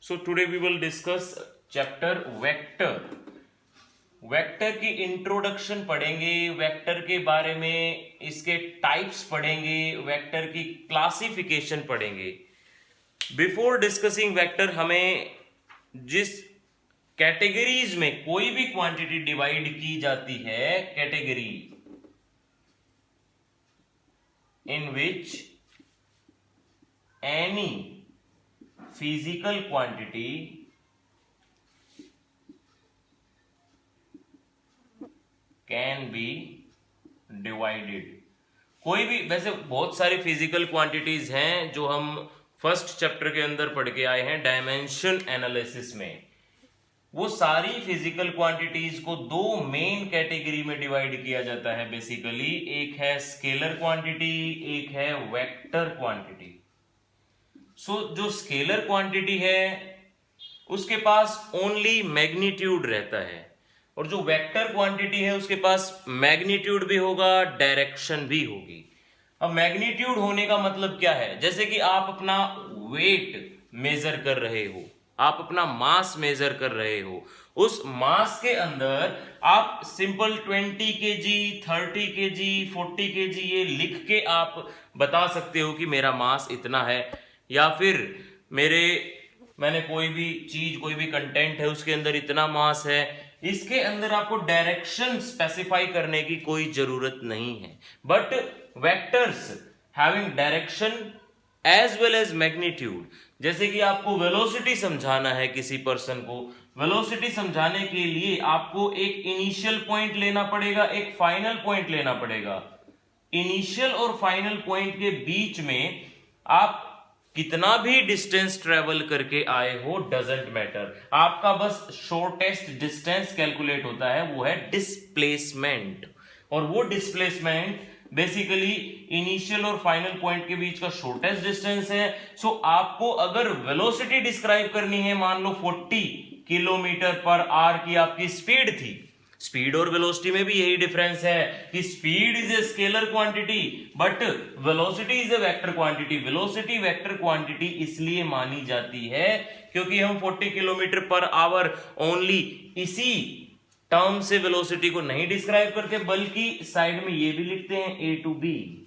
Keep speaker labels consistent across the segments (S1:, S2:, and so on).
S1: So today we will discuss chapter vector. Vector की introduction पढ़ेंगे, vector के बारे में इसके टाइप्स पढ़ेंगे, वेक्टर की क्लासिफिकेशन पढ़ेंगे. बिफोर डिस्कसिंग वेक्टर हमें जिस कैटेगरीज में कोई भी क्वांटिटी डिवाइड की जाती है, category in which any physical quantity can be divided. कोई भी, वैसे बहुत सारी फिजिकल क्वांटिटीज हैं जो हम फर्स्ट चैप्टर के अंदर पढ़ के आए हैं डायमेंशन एनालिसिस में. वो सारी फिजिकल क्वांटिटीज को दो मेन कैटेगरी में डिवाइड किया जाता है बेसिकली. एक है स्केलर क्वांटिटी, एक है वेक्टर क्वांटिटी. सो जो स्केलर क्वांटिटी है उसके पास ओनली मैग्नीट्यूड रहता है, और जो वेक्टर क्वांटिटी है उसके पास मैग्नीट्यूड भी होगा, डायरेक्शन भी होगी. अब मैग्नीट्यूड होने का मतलब क्या है? जैसे कि आप अपना वेट मेजर कर रहे हो, आप अपना मास मेजर कर रहे हो, उस मास के अंदर आप सिंपल 20 kg, 30 kg, 40 kg ये लिख के आप बता सकते हो कि मेरा मास इतना है, या फिर मैंने कोई भी चीज, कोई भी कंटेंट है उसके अंदर इतना मास है. इसके अंदर आपको डायरेक्शन स्पेसिफाई करने की कोई जरूरत नहीं है. But vectors having direction as well as magnitude. जैसे कि आपको वेलोसिटी समझाना है किसी पर्सन को, वेलोसिटी समझाने के लिए आपको एक इनिशियल पॉइंट लेना पड़ेगा, एक फाइनल पॉइंट लेना पड़ेगा. इनिशियल और फाइनल पॉइंट के बीच में आप कितना भी डिस्टेंस ट्रेवल करके आए हो डजंट मैटर, आपका बस शॉर्टेस्ट डिस्टेंस कैलकुलेट होता है, वो है डिस्प्लेसमेंट. और वो डिस्प्लेसमेंट बेसिकली इनिशियल और फाइनल पॉइंट के बीच का शॉर्टेस्ट डिस्टेंस है. सो आपको अगर वेलोसिटी डिस्क्राइब करनी है, मान लो 40 किलोमीटर पर आवर की आपकी स्पीड थी. स्पीड और वेलोसिटी में भी यही डिफरेंस है कि speed is a scalar quantity but velocity is a vector quantity. Velocity vector quantity इसलिए मानी जाती है क्योंकि हम 40 किलोमीटर पर आवर ओनली इसी टर्म से वेलोसिटी को नहीं डिस्क्राइब करते, बल्कि साइड में ये भी लिखते हैं ए टू बी.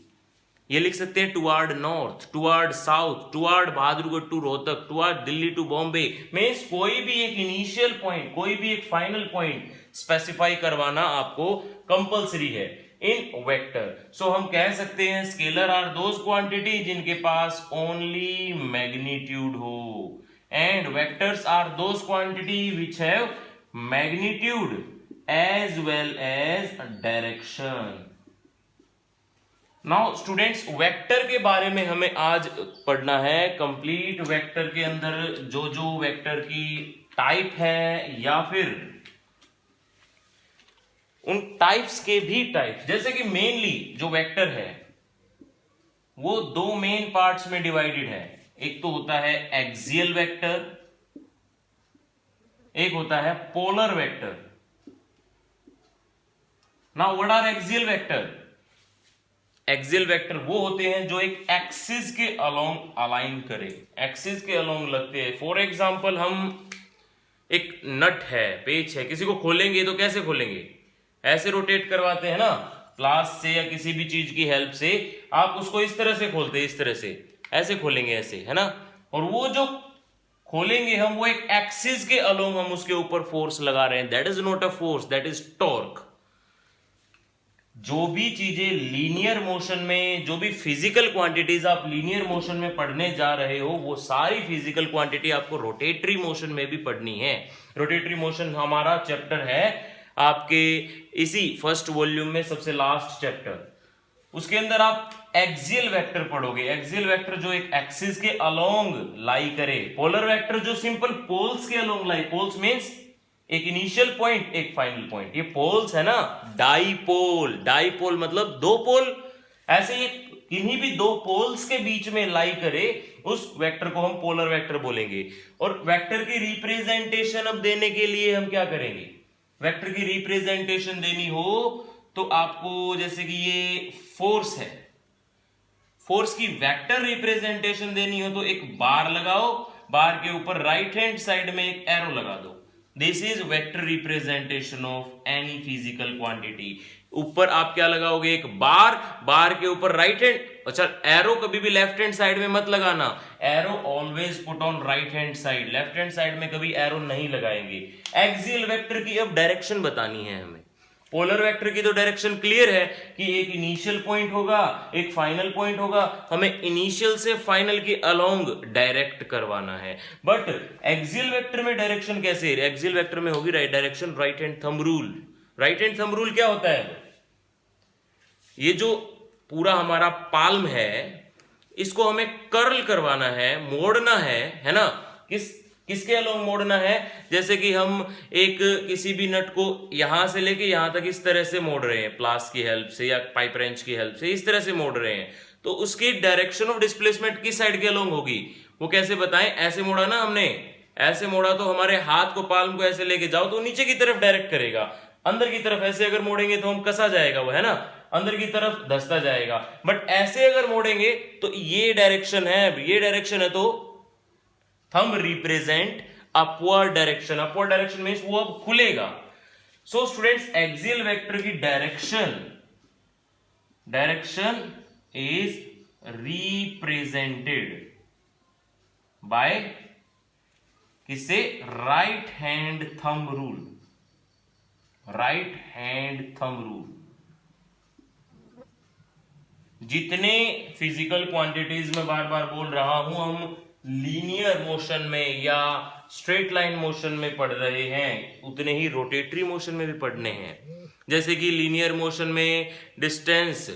S1: ये लिख सकते हैं toward north, toward south, toward Bahadurgarh to Rohtak, toward Delhi to Bombay. Means कोई भी एक इनिशियल पॉइंट, कोई भी एक फाइनल पॉइंट स्पेसिफाई करवाना आपको कंपलसरी है इन वेक्टर. सो हम कह सकते हैं स्केलर आर दोज क्वांटिटी जिनके पास ओनली मैग्नीट्यूड हो, and vectors are those quantity which have magnitude as well as direction. Now students, vector के बारे में हमें आज पढ़ना है. कंप्लीट वेक्टर के अंदर जो जो वेक्टर की टाइप है या फिर उन टाइप्स के भी टाइप्स, जैसे कि मेनली जो वेक्टर है वो दो मेन पार्ट्स में डिवाइडेड है. एक तो होता है एक्सियल वेक्टर, एक होता है polar vector. Now what are axial vector? Axial vector वो होते हैं जो एक एक्सिस के अलोंग अलाइन करें, एक्सिस के अलोंग लगते हैं. फॉर एग्जांपल, हम एक नट है, पेच है, किसी को खोलेंगे तो कैसे खोलेंगे? ऐसे रोटेट करवाते हैं ना, प्लास से या किसी भी चीज की हेल्प से आप उसको इस तरह से खोलते हैं, इस तरह से ऐसे खोलेंगे, ऐसे, है ना. और वो जो खोलेंगे हम, वो एक एक्सिस के अलोंग हम उसके ऊपर फोर्स लगा रहे हैं. That is not a force, that is torque. जो भी चीजें लीनियर मोशन में, जो भी फिजिकल क्वांटिटीज आप लीनियर मोशन में पढ़ने जा रहे हो, वो सारी फिजिकल क्वांटिटी आपको रोटेटरी मोशन में भी पढ़नी है. रोटेटरी मोशन हमारा चैप्टर है आपके इसी फर्स्ट वॉल्यूम में, सबसे लास्ट चैप्टर. उसके अंदर आप एक्सियल वेक्टर पढ़ोगे. एक्सियल वेक्टर जो एक एक्सिस के अलोंग लाई करे. पोलर वेक्टर जो सिंपल पोल्स के अलोंग लाई. पोल्स मींस एक इनिशियल पॉइंट, एक फाइनल पॉइंट. ये पोल्स है ना, डाईपोल. डाईपोल मतलब दो पोल. ऐसे ये किन्हीं भी दो पोल्स के बीच में लाई करे, उस वेक्टर को हम पोलर वेक्टर बोलेंगे. और वेक्टर की रिप्रेजेंटेशन अब देने के लिए हम क्या करेंगे? वेक्टर की रिप्रेजेंटेशन देनी हो तो आपको, जैसे कि ये फोर्स है, फोर्स की वेक्टर रिप्रेजेंटेशन देनी हो तो एक बार लगाओ, बार के ऊपर राइट हैंड साइड में एक एरो लगा दो। This is vector representation of any physical quantity. ऊपर आप क्या लगाओगे, एक बार, बार के ऊपर राइट हैंड, अच्छा एरो कभी भी लेफ्ट हैंड साइड में मत लगाना, arrow always put on right hand side, left hand side में कभी एरो नहीं लगाएंगे। एक्सियल वेक्टर की अब डायरेक्शन बतानी है हमें। पोलर वेक्टर की तो डायरेक्शन क्लियर है कि एक इनिशियल पॉइंट होगा, एक फाइनल पॉइंट होगा, हमें इनिशियल से फाइनल के अलोंग डायरेक्ट करवाना है। बट एक्सियल वेक्टर में डायरेक्शन कैसे, एक्सियल वेक्टर में होगी direction right hand thumb rule. Right hand thumb rule क्या होता है, ये जो पूरा हमारा पाल्म है इसको हमें कर्ल करवाना है, मोड़ना है ना, किसके अलोंग मोड़ना है, जैसे कि हम एक किसी भी नट को यहां से लेके यहां तक इस तरह से मोड़ रहे हैं, प्लास की हेल्प से या पाइप रेंच की हेल्प से इस तरह से मोड़ रहे हैं, तो उसकी डायरेक्शन ऑफ डिस्प्लेसमेंट किस साइड के अलोंग होगी, वो कैसे बताएं। ऐसे मोड़ा ना हमने, ऐसे मोड़ा तो हमारे हाथ को, पाल्म को ऐसे लेके जाओ तो नीचे की तरफ डायरेक्ट करेगा, अंदर की तरफ ऐसे अगर मोड़ेंगे तो हम कसा जाएगा वो, है ना, अंदर की तरफ धसता जाएगा। बट ऐसे अगर मोड़ेंगे तो ये डायरेक्शन है, ये डायरेक्शन है, तो thumb represent upward direction. Upward direction means वो अब खुलेगा। सो स्टूडेंट्स, एक्सियल वेक्टर की डायरेक्शन इज रिप्रेजेंटेड बाय किससे, right hand thumb rule, right hand thumb rule. जितने फिजिकल क्वांटिटीज में बार बार बोल रहा हूं, हम लीनियर मोशन में या स्ट्रेट लाइन मोशन में पढ़ रहे हैं, उतने ही रोटेटरी मोशन में भी पढ़ने हैं। जैसे कि लीनियर मोशन में डिस्टेंस,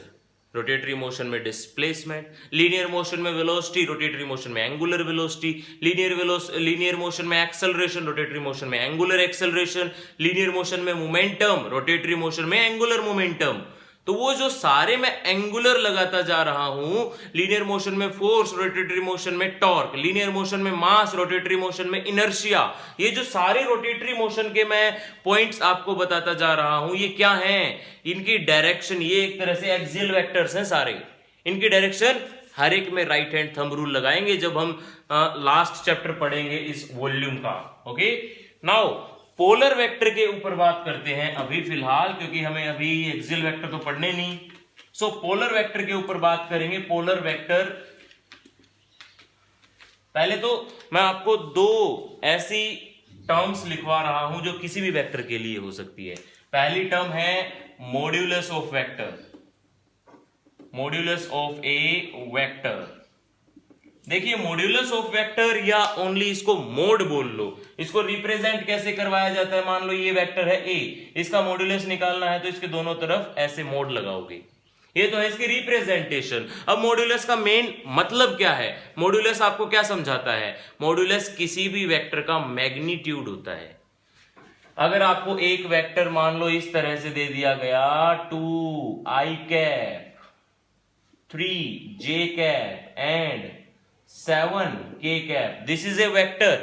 S1: रोटेटरी मोशन में डिस्प्लेसमेंट, लीनियर मोशन में वेलोसिटी, रोटेटरी मोशन में एंगुलर वेलोसिटी, लीनियर मोशन में एक्सेलरेशन, रोटेटरी मोशन में एंगुलर एक्सेलरेशन, लीनियर मोशन में मोमेंटम, रोटेटरी मोशन में एंगुलर मोमेंटम। तो वो जो सारे मैं एंगुलर लगाता जा रहा हूं, लीनियर मोशन में फोर्स, रोटेटरी मोशन में टॉर्क, लीनियर मोशन में मास, रोटेटरी मोशन में इनर्शिया, ये जो सारे रोटेटरी मोशन के मैं पॉइंट्स आपको बताता जा रहा हूं, ये क्या हैं, इनकी डायरेक्शन, ये एक तरह से एक्सियल वेक्टर्स हैं सारे, इनकी डायरेक्शन हर एक में राइट हैंड थंब रूल लगाएंगे जब हम लास्ट चैप्टर पढ़ेंगे इस वॉल्यूम का। ओके, नाउ पोलर वेक्टर के ऊपर बात करते हैं अभी फिलहाल, क्योंकि हमें अभी एक्सियल वेक्टर तो पढ़ने नहीं। सो पोलर वेक्टर के ऊपर बात करेंगे। पोलर वेक्टर, पहले तो मैं आपको दो ऐसी टर्म्स लिखवा रहा हूं जो किसी भी वेक्टर के लिए हो सकती है। पहली टर्म है modulus of vector, modulus of a vector. देखिए मॉड्यूलस ऑफ वेक्टर या ओनली इसको मोड बोल लो, इसको रिप्रेजेंट कैसे करवाया जाता है। मान लो ये वेक्टर है ए, इसका मॉड्यूलस निकालना है तो इसके दोनों तरफ ऐसे मोड लगाओगे, ये तो है इसकी रिप्रेजेंटेशन। अब मॉड्यूलस का मेन मतलब क्या है, मॉड्यूलस आपको क्या समझाता है, मॉड्यूलस किसी भी वेक्टर का मैग्नीट्यूड होता है। अगर आपको एक वेक्टर मान लो इस तरह से दे दिया गया, 2 i cap 3 j cap and 7 k cap, this is a vector,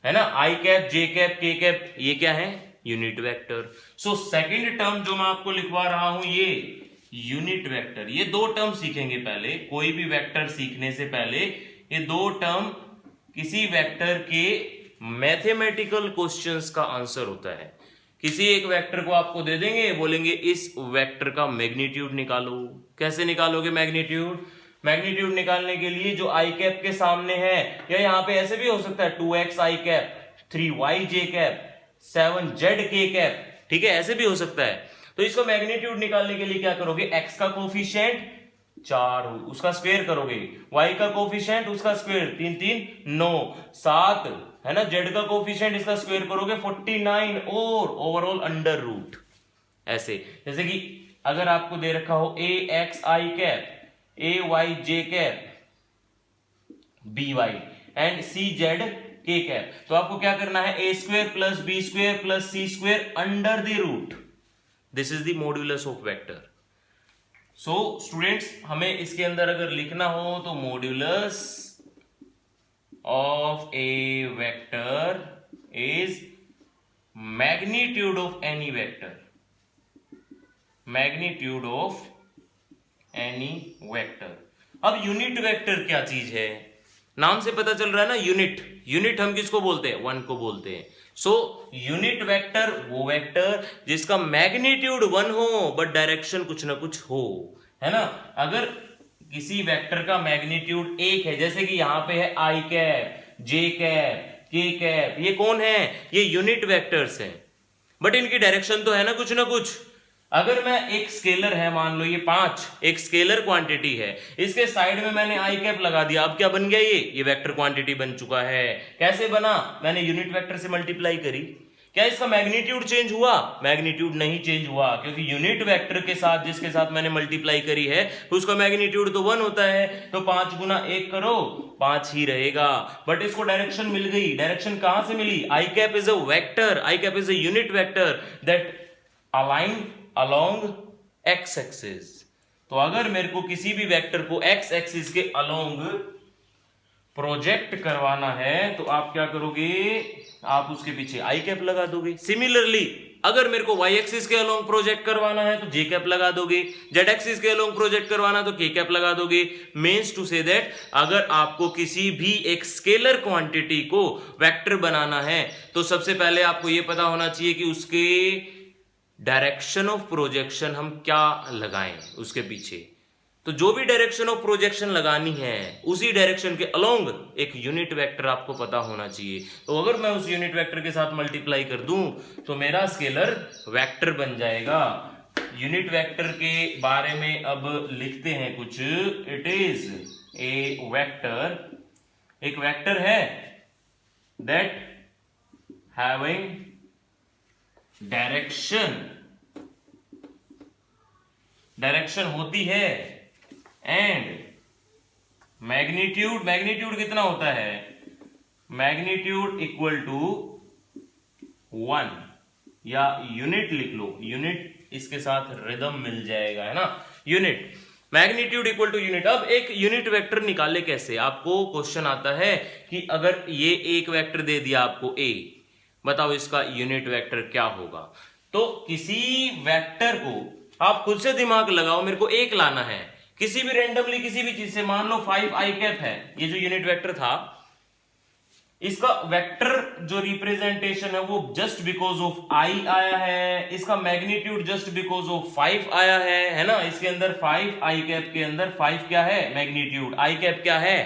S1: है ना, i cap j cap k cap, ये क्या है, unit vector. So second term जो मैं आपको लिखवा रहा हूं ये यूनिट वेक्टर। ये दो टर्म सीखेंगे पहले, कोई भी वेक्टर सीखने से पहले ये दो टर्म किसी वेक्टर के मैथमेटिकल क्वेश्चंस का आंसर होता है। किसी एक वेक्टर को आपको दे देंगे, बोलेंगे इस वेक्टर का मैग्नीट्यूड निकालो। कैसे निकालोगे मैग्नीट्यूड, मैग्नीट्यूड निकालने के लिए जो आई कैप के सामने है, या यहां पे ऐसे भी हो सकता है 2x I cap 3y j cap 7z k cap, ठीक है, ऐसे भी हो सकता है। तो इसको मैग्नीट्यूड निकालने के लिए क्या करोगे, x का कोफिशिएंट 4 उसका स्क्वायर करोगे, y का कोफिशिएंट उसका स्क्वायर 3 3 9 7, है ना, z का कोफिशिएंट इसका स्क्वायर करोगे 49 और ओवरऑल अंडर रूट। ऐसे जैसे कि अगर आपको दे रखा हो ax i cap ay j cap by and cz k cap, तो आपको क्या करना है, a square plus B square plus C square under the root, this is the modulus of vector. So students, हमें इसके अंदर अगर लिखना हो तो modulus of a vector is magnitude of any vector, magnitude of any vector. अब unit vector क्या चीज है, नाम से पता चल रहा है ना, यूनिट। यूनिट हम किसको बोलते हैं? 1 को बोलते हैं। सो यूनिट वेक्टर वो वेक्टर जिसका मैग्नीट्यूड 1 हो बट डायरेक्शन कुछ ना कुछ हो, है ना। अगर किसी वेक्टर का मैग्नीट्यूड 1 है, जैसे कि यहां पे है आई कैप, जे कैप, के कैप, ये कौन है? ये यूनिट वेक्टर्स हैं, बट इनकी डायरेक्शन तो है ना कुछ ना कुछ। अगर मैं एक स्केलर है, मान लो ये 5, एक स्केलर क्वांटिटी है, इसके साइड में मैंने आई कैप लगा दिया, अब क्या बन गया? ये वेक्टर क्वांटिटी बन चुका है। कैसे बना? मैंने यूनिट वेक्टर से मल्टीप्लाई करी। क्या इसका मैग्नीट्यूड चेंज हुआ? मैग्नीट्यूड नहीं चेंज हुआ, क्योंकि यूनिट वेक्टर के साथ जिसके साथ मैंने मल्टीप्लाई करी है उसका मैग्नीट्यूड तो 1 होता है, तो 5 गुना 1 करो 5 ही रहेगा। बट इसको डायरेक्शन मिल गई। डायरेक्शन कहां से मिली? I cap is a vector, I cap is a unit vector that align along X axis. तो अगर मेरे को किसी भी वेक्टर को एक्स एक्सिस के अलोंग प्रोजेक्ट करवाना है तो आप क्या करोगे? आप उसके पीछे आई कैप लगा दोगे। सिमिलरली अगर मेरे को वाई एक्सिस के अलोंग प्रोजेक्ट करवाना है तो जे कैप लगा दोगे, जेड एक्सिस के अलोंग प्रोजेक्ट करवाना तो के कैप लगा दोगे। मीन्स टू से दैट अगर आपको किसी भी एक स्केलर क्वांटिटी को वेक्टर बनाना है तो सबसे पहले आपको यह पता होना चाहिए कि उसके डायरेक्शन ऑफ प्रोजेक्शन हम क्या लगाएं उसके पीछे। तो जो भी डायरेक्शन ऑफ प्रोजेक्शन लगानी है उसी डायरेक्शन के अलोंग एक यूनिट वेक्टर आपको पता होना चाहिए। तो अगर मैं उस यूनिट वेक्टर के साथ मल्टीप्लाई कर दूं तो मेरा स्केलर वेक्टर बन जाएगा। यूनिट वेक्टर के बारे में अब लिखते हैं कुछ। इट इज ए वेक्टर, एक वेक्टर है दैट हैविंग डायरेक्शन होती है एंड मैग्नीट्यूड कितना होता है? मैग्नीट्यूड इक्वल टू 1, या यूनिट लिख लो, यूनिट इसके साथ रिदम मिल जाएगा, है ना। Unit magnitude equal to unit. अब एक यूनिट वेक्टर निकाले कैसे? आपको क्वेश्चन आता है कि अगर ये एक वेक्टर दे दिया आपको ए, बताओ इसका यूनिट वेक्टर क्या होगा। तो किसी वेक्टर को आप खुद से दिमाग लगाओ, मेरे को एक लाना है किसी भी रैंडमली किसी भी चीज से। मान लो 5 आई कैप है, ये जो यूनिट वेक्टर था इसका वेक्टर जो रिप्रेजेंटेशन है वो जस्ट बिकॉज ऑफ आई आया है, इसका मैग्नीट्यूड जस्ट बिकॉज ऑफ 5 आया है ना। इसके अंदर 5 आई कैप के अंदर 5 क्या है? मैग्नीट्यूड। आई कैप क्या है?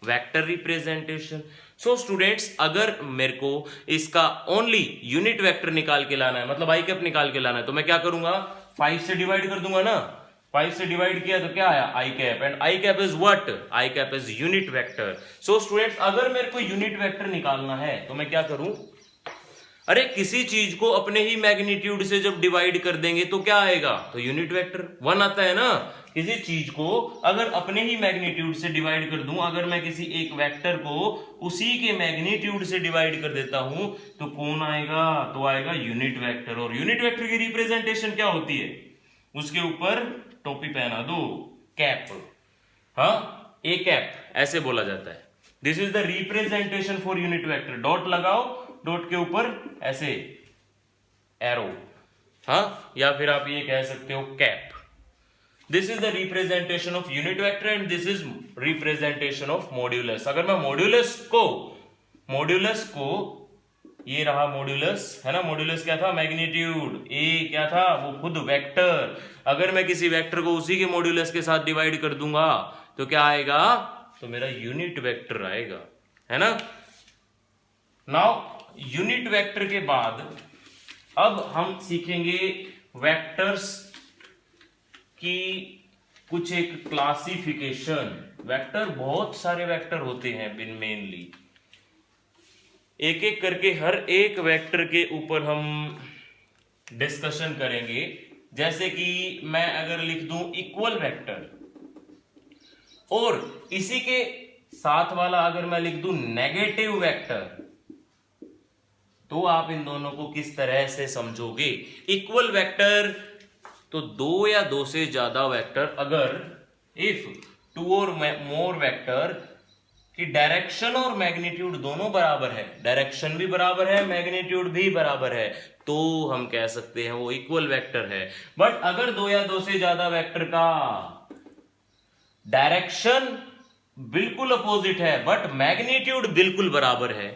S1: Vector representation. सो स्टूडेंट्स अगर मेरे को इसका ओनली यूनिट वेक्टर निकाल के लाना है, मतलब आई कैप निकाल के लाना है, तो मैं क्या करूंगा? 5 से डिवाइड कर दूंगा ना। 5 से डिवाइड किया तो क्या आया? I cap. And I cap is what? I cap is unit vector. So students अगर मेरे को यूनिट वेक्टर निकालना है तो मैं क्या करूं? अरे किसी चीज को अपने ही मैग्नीट्यूड से जब डिवाइड कर देंगे तो क्या आएगा? तो यूनिट वेक्टर 1 आता है ना। किसी चीज को अगर अपने ही मैग्नीट्यूड से डिवाइड कर दूं, अगर मैं किसी एक वेक्टर को उसी के मैग्नीट्यूड से डिवाइड कर देता हूं तो कौन आएगा? तो आएगा यूनिट वेक्टर। और यूनिट वेक्टर की रिप्रेजेंटेशन क्या होती है? उसके ऊपर टोपी पहना दो, कैप, हाँ, ए कैप ऐसे बोला जाता है। This is the representation for unit vector. Dot लगाओ, डॉट के ऊपर ऐसे एरो, हाँ, या फिर आप ये कह सकते हो cap. This is the representation of unit vector and this is representation of modulus. अगर मैं मॉड्यूलस को ये रहा मॉड्यूलस, है ना। मॉड्यूलस क्या था? मैग्नीट्यूड। ए क्या था? वो खुद वेक्टर। अगर मैं किसी वेक्टर को उसी के मॉड्यूलस के साथ डिवाइड कर दूंगा तो क्या आएगा? तो मेरा यूनिट वेक्टर आएगा, है ना। नाउ यूनिट वेक्टर के बाद अब हम सीखेंगे वेक्टर्स की कुछ एक क्लासिफिकेशन। वेक्टर बहुत सारे वेक्टर होते हैं मेनली, एक एक करके हर एक वेक्टर के ऊपर हम डिस्कशन करेंगे। जैसे कि मैं अगर लिख दूं इक्वल वेक्टर और इसी के साथ वाला अगर मैं लिख दूं नेगेटिव वेक्टर, तो आप इन दोनों को किस तरह से समझोगे? इक्वल वेक्टर तो 2 या 2 से ज्यादा वेक्टर, अगर इफ 2 और मोर वेक्टर कि डायरेक्शन और मैग्नीट्यूड दोनों बराबर है, डायरेक्शन भी बराबर है, मैग्नीट्यूड भी बराबर है, तो हम कह सकते हैं वो इक्वल वेक्टर है। बट अगर 2 या 2 से ज्यादा वेक्टर का डायरेक्शन बिल्कुल अपोजिट है, बट मैग्नीट्यूड बिल्कुल बराबर है।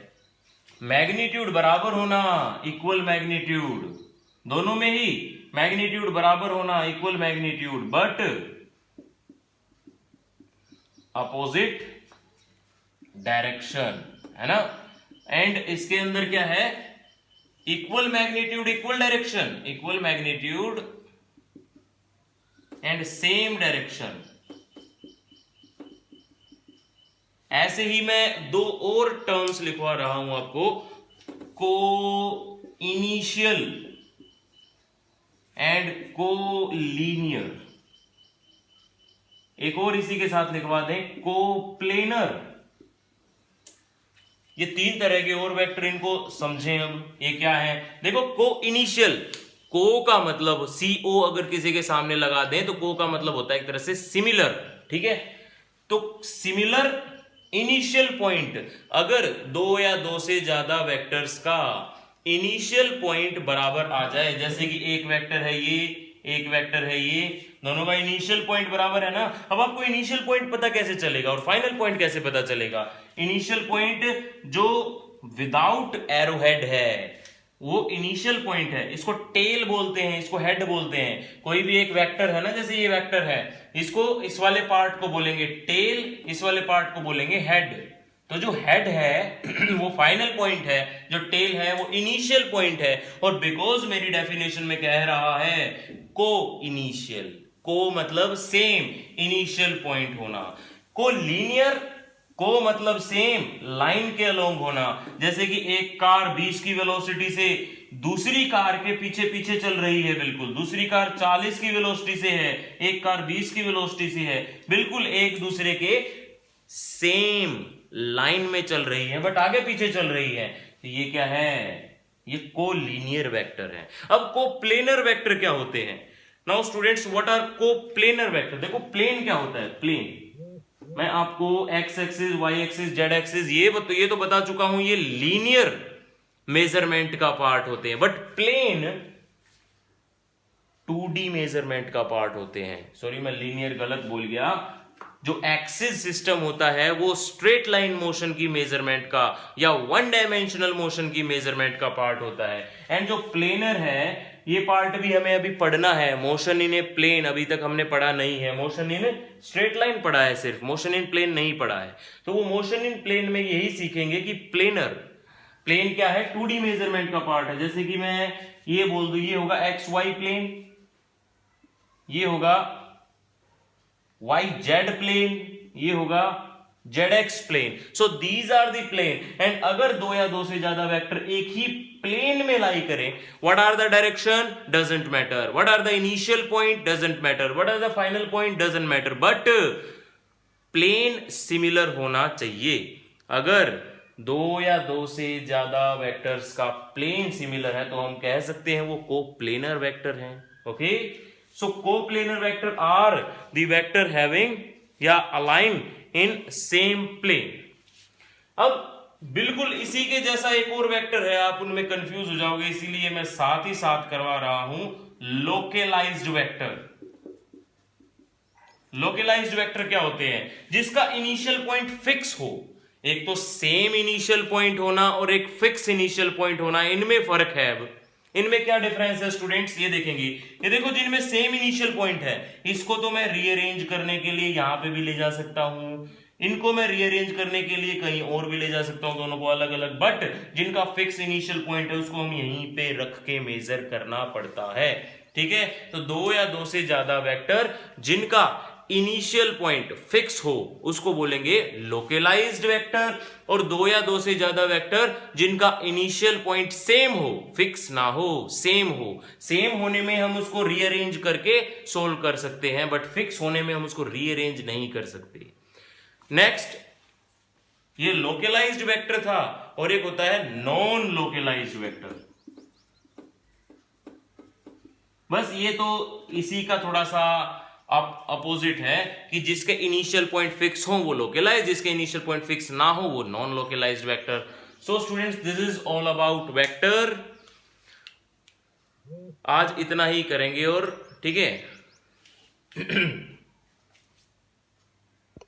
S1: मैग्नीट्यूड बराबर होना, इक्वल मैग्नीट्यूड, दोनों में ही मैग्नीट्यूड बराबर होना, equal magnitude, but opposite direction, है ना। एंड इसके अंदर क्या है, equal magnitude equal direction, equal magnitude and same direction. ऐसे ही मैं दो और टर्म्स लिखवा रहा हूं आपको, को इनिशियल एंड को लीनियर। एक और इसी के साथ लिखवा दें, को प्लेनर। ये तीन तरह के और वेक्टर, इनको समझें। अब ये क्या है, देखो, को इनिशियल, को का मतलब CO अगर किसी के सामने लगा दें तो को का मतलब होता है एक तरह से सिमिलर, ठीक है। तो सिमिलर इनिशियल पॉइंट, अगर दो या दो से ज्यादा वेक्टर्स का इनिशियल पॉइंट बराबर आ जाए, जैसे कि एक वेक्टर है ये, एक वेक्टर है ये, दोनों का इनिशियल पॉइंट बराबर है ना। अब आपको इनिशियल पॉइंट पता कैसे चलेगा और फाइनल पॉइंट कैसे पता चलेगा। इनिशियल पॉइंट जो विदाउट एरोहेड है वो इनिशियल पॉइंट है, इसको टेल बोलते हैं, इसको हेड बोलते हैं। कोई भी एक वेक्टर है ना, जैसे ये वेक्टर है, इसको इस वाले पार्ट को बोलेंगे टेल, इस वाले पार्ट को बोलेंगे हेड। तो जो हेड है वो फाइनल पॉइंट है, जो टेल है वो इनिशियल पॉइंट है। और बिकॉज मेरी डेफिनेशन में कह रहा है को इनिशियल, को मतलब सेम इनिशियल पॉइंट होना, को लीनियर, को मतलब सेम लाइन के अलोंग होना। जैसे कि एक कार 20 की वेलोसिटी से दूसरी कार के पीछे पीछे चल रही है, बिल्कुल दूसरी कार 40 की वेलोसिटी से है, एक कार 20 की वेलोसिटी से है, बिल्कुल एक दूसरे के सेम लाइन में चल रही है, बट आगे पीछे चल रही है। तो ये क्या है, ये को लीनियर वेक्टर है। अब को प्लेनर वेक्टर क्या होते हैं। Now students, what are coplanar vector. देखो प्लेन क्या होता है, प्लेन मैं आपको X axis, Y axis, Z axis ये तो बता चुका हूं, ये लीनियर मेजरमेंट का पार्ट होते हैं, बट प्लेन 2D मेजरमेंट का पार्ट होते हैं। सॉरी मैं लीनियर गलत बोल गया। जो एक्सिस सिस्टम होता है वो स्ट्रेट लाइन मोशन की मेजरमेंट का या वन डायमेंशनल मोशन की मेजरमेंट का पार्ट होता है। एंड जो प्लेनर है, ये पार्ट भी हमें अभी पढ़ना है। मोशन इन ए प्लेन अभी तक हमने पढ़ा नहीं है, मोशन इन स्ट्रेट लाइन पढ़ा है सिर्फ, मोशन इन प्लेन नहीं पढ़ा है। तो वो मोशन इन प्लेन में यही सीखेंगे कि प्लेनर, प्लेन क्या है, 2D मेजरमेंट का पार्ट है। जैसे कि मैं ये बोल दूं, ये होगा XY प्लेन, ये होगा YZ प्लेन, ये होगा ZX plane. So these are the plane. And अगर दो या दो से ज्यादा वेक्टर एक ही प्लेन में लाई करें, what are the direction doesn't matter, what are the initial point doesn't matter, what are the final point doesn't matter, but plane similar होना चाहिए। अगर दो या दो से ज्यादा वेक्टर्स का प्लेन सिमिलर है तो हम कह सकते हैं वो कोप्लेनर वेक्टर हैं। Okay, so coplanar vector are the vector having या अलाइन इन सेम प्लेन। अब बिल्कुल इसी के जैसा एक और वेक्टर है, आप उनमें कंफ्यूज हो जाओगे, इसीलिए मैं साथ ही साथ करवा रहा हूं लोकलाइज्ड वेक्टर। लोकलाइज्ड वेक्टर क्या होते हैं, जिसका इनिशियल पॉइंट फिक्स हो। एक तो सेम इनिशियल पॉइंट होना और एक फिक्स इनिशियल पॉइंट होना, इनमें फर्क है। अब इनमें क्या डिफरेंस है स्टूडेंट्स, ये देखेंगे। ये देखो, जिनमें सेम इनिशियल पॉइंट है, इसको तो मैं रीअरेंज करने के लिए यहां पे भी ले जा सकता हूं, इनको मैं रीअरेंज करने के लिए कहीं और भी ले जा सकता हूं, दोनों को अलग अलग। बट जिनका फिक्स इनिशियल पॉइंट है उसको हम यहीं पे रख के मेजर करना पड़ता है, ठीक है। तो दो या दो से ज्यादा वेक्टर जिनका इनिशियल पॉइंट फिक्स हो उसको बोलेंगे लोकलाइज्ड वेक्टर, और दो या दो से ज्यादा वेक्टर जिनका इनिशियल पॉइंट सेम हो, फिक्स ना हो, सेम हो। सेम होने में हम उसको रीअरेंज करके सोल्व कर सकते हैं, बट फिक्स होने में हम उसको रीअरेंज नहीं कर सकते। नेक्स्ट, ये लोकलाइज्ड वेक्टर था, और एक होता है नॉन लोकलाइज्ड वेक्टर। बस ये तो इसी का थोड़ा सा अपोजिट है कि जिसके इनिशियल पॉइंट फिक्स हो वो लोकलाइज्ड, जिसके इनिशियल पॉइंट फिक्स ना हो वो non localized vector. So students, this is all about vector. आज इतना ही करेंगे, और ठीक है